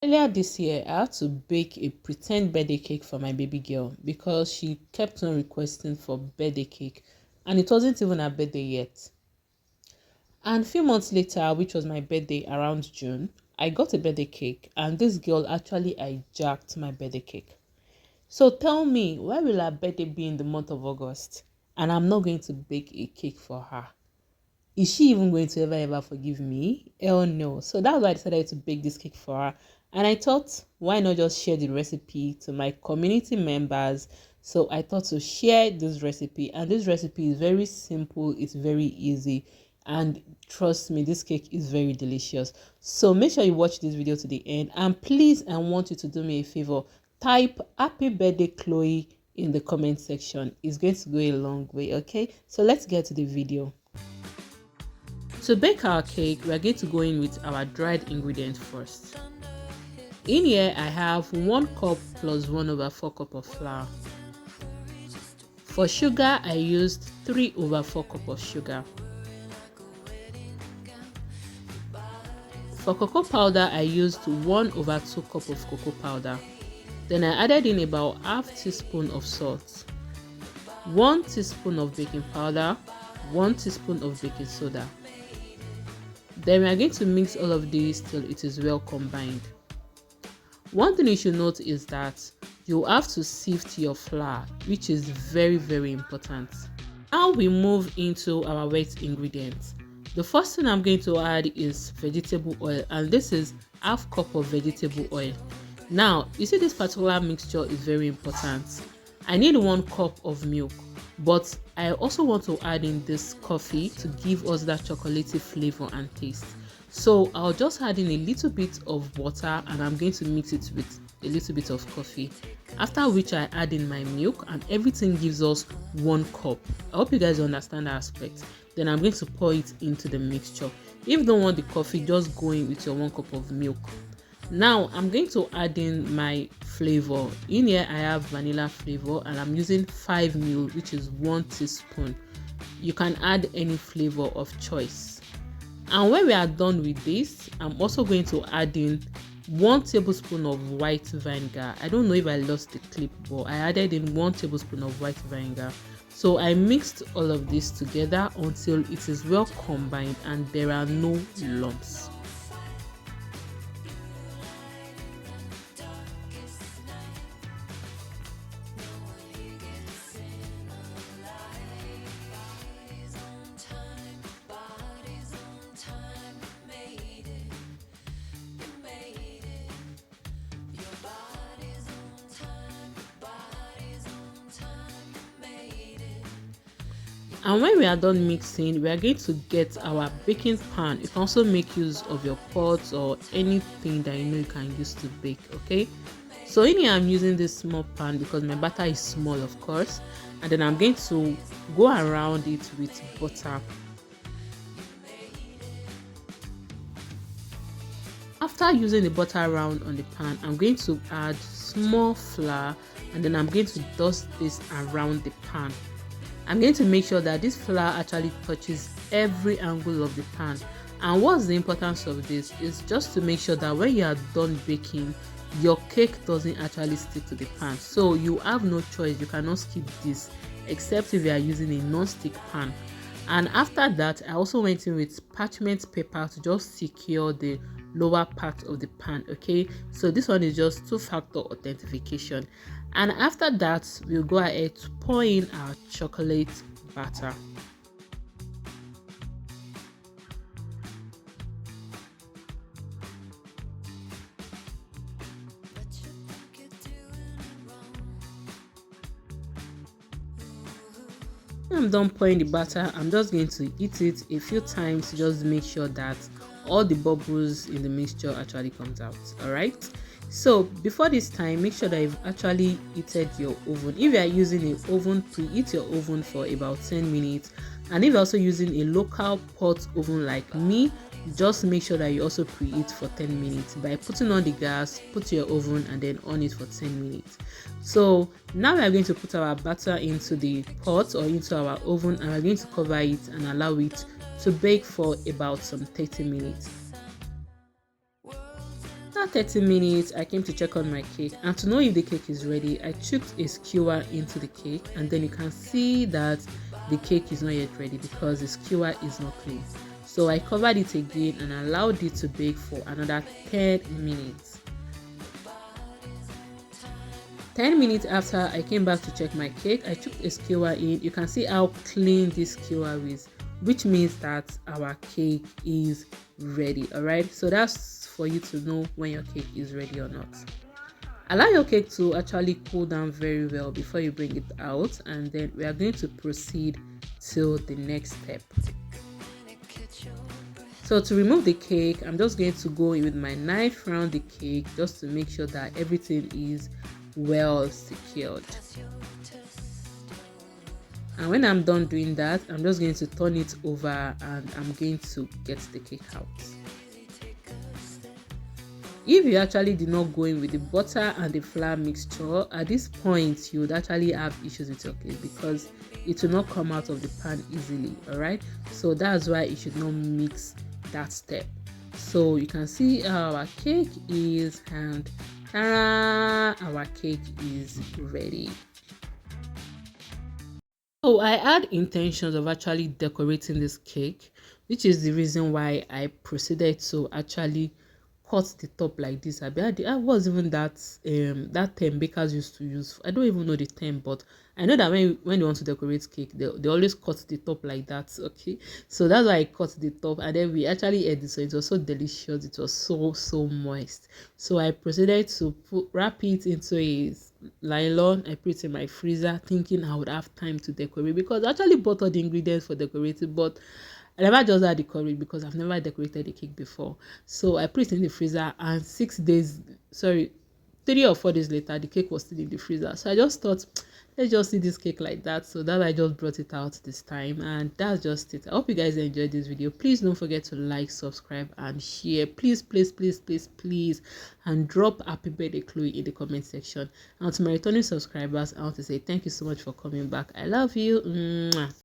Earlier this year, I had to bake a pretend birthday cake for my baby girl because she kept on requesting for birthday cake and it wasn't even her birthday yet. And a few months later, which was my birthday around June, I got a birthday cake and this girl actually hijacked my birthday cake. So tell me, why will her birthday be in the month of August and I'm not going to bake a cake for her? Is she even going to ever forgive me? Hell no. So that's why I decided to bake this cake for her. And I thought, why not just share the recipe to my community members? So I thought to share this recipe. And this recipe is very simple. It's very easy. And trust me, this cake is very delicious. So make sure you watch this video to the end. And please, I want you to do me a favor. Type happy birthday Chloe in the comment section. It's going to go a long way, okay? So let's get to the video. To bake our cake, we are going to go in with our dried ingredients first. In here, I have 1 cup plus 1/4 cup of flour. For sugar, I used 3/4 cup of sugar. For cocoa powder, I used 1/2 cup of cocoa powder. Then I added in about half teaspoon of salt, 1 teaspoon of baking powder, 1 teaspoon of baking soda. Then we are going to mix all of this till it is well combined. One thing you should note is that you have to sift your flour, which is very important. Now we move into our wet ingredients. The first thing I'm going to add is vegetable oil, and this is half cup of vegetable oil. Now, you see this particular mixture is very important. I need 1 cup of milk, but I also want to add in this coffee to give us that chocolatey flavor and taste. So I'll just add in a little bit of water and I'm going to mix it with a little bit of coffee. After which I add in my milk and everything gives us 1 cup. I hope you guys understand that aspect. Then I'm going to pour it into the mixture. If you don't want the coffee, just go in with your 1 cup of milk. Now I'm going to add in my flavor. In here I have vanilla flavor and I'm using 5 ml, which is 1 teaspoon. You can add any flavor of choice. And when we are done with this, I'm also going to add in 1 tablespoon of white vinegar. I don't know if I lost the clip, but I added in 1 tablespoon of white vinegar. So I mixed all of this together until it is well combined and there are no lumps. And when we are done mixing, we are going to get our baking pan. You can also make use of your pots or anything that you know you can use to bake, okay? So in here I'm using this small pan because my batter is small, of course, and then I'm going to go around it with butter. After using the butter around on the pan, I'm going to add small flour and then I'm going to dust this around the pan. I'm going to make sure that this flour actually touches every angle of the pan. And what's the importance of this is just to make sure that when you are done baking, your cake doesn't actually stick to the pan. So you have no choice, you cannot skip this except if you are using a non-stick pan. And after that, I also went in with parchment paper to just secure the lower part of the pan, okay? So this one is just 2-factor authentication. And after that, we'll go ahead to pour in our chocolate batter. When I'm done pouring the batter, I'm just going to heat it a few times to just make sure that all the bubbles in the mixture actually comes out. All right, so before this time, make sure that you've actually heated your oven. If you are using an oven, preheat your oven for about 10 minutes, and if you're also using a local pot oven like me, just make sure that you also preheat for 10 minutes by putting on the gas, put your oven and then on it for 10 minutes. So now we are going to put our batter into the pot or into our oven, and we're going to cover it and allow it to bake for about some 30 minutes. After 30 minutes, I came to check on my cake, and to know if the cake is ready, I chucked a skewer into the cake, and then you can see that the cake is not yet ready because the skewer is not clean. So I covered it again and allowed it to bake for another 10 minutes. 10 minutes after I came back to check my cake, I took a skewer in. You can see how clean this skewer is, which means that our cake is ready. All right, so that's for you to know when your cake is ready or not. Allow your cake to actually cool down very well before you bring it out, and then we are going to proceed to the next step. So to remove the cake, I'm just going to go in with my knife around the cake just to make sure that everything is well secured. And when I'm done doing that, I'm just going to turn it over and I'm going to get the cake out. If you actually did not go in with the butter and the flour mixture, at this point you would actually have issues with your cake because it will not come out of the pan easily. All right, so that's why you should not mix that step. So you can see our cake is, and our cake is ready. So I had intentions of actually decorating this cake, which is the reason why I proceeded to actually cut the top like this. I was even that term bakers used to use. I don't even know the term, but I know that when they want to decorate cake, they always cut the top like that. Okay, so that's why I cut the top, and then we actually ate it. So it was so delicious. It was so moist. So I proceeded to wrap it into a nylon. I put it in my freezer, thinking I would have time to decorate because I actually bought all the ingredients for decorating, but I never just had the courage because I've never decorated a cake before. So I put it in the freezer, and 3 or 4 days later, the cake was still in the freezer. So I just thought, let's just see this cake like that. So that I just brought it out this time, and that's just it. I hope you guys enjoyed this video. Please don't forget to like, subscribe, and share. Please, and drop happy birthday Chloe in the comment section. And to my returning subscribers, I want to say thank you so much for coming back. I love you. Mwah.